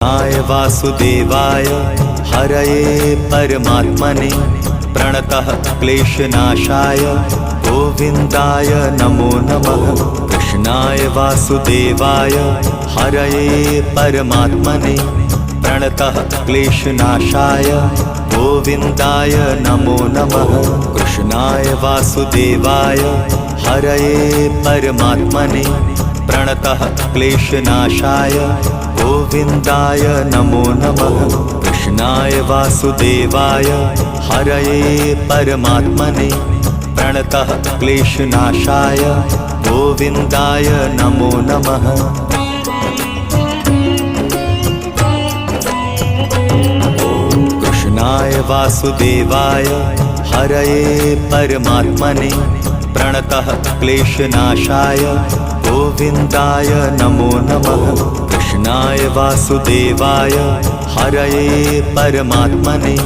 कृष्णाय वासुदेवाय हरये परमात्मने प्रणतः क्लेशनाशाय गोविन्दाय नमो नमः। कृष्णाय वासुदेवाय हरये परमात्मने प्रणतः क्लेशनाशाय गोविन्दाय नमो नमः। कृष्णाय वासुदेवाय हरये परमात्मने प्रणतः क्लेशनाशाय गोविन्दाय नमो नमः। कृष्णाय वासुदेवाय हरये परमात्मने प्रणतः क्लेशनाशाय गोविन्दाय नमो नमः। कृष्णाय वासुदेवाय हरये परमात्मने प्रणतः क्लेशनाशाय गोविन्दाय नमो नमः। कृष्णाय वासुदेवाय हरये परमात्मने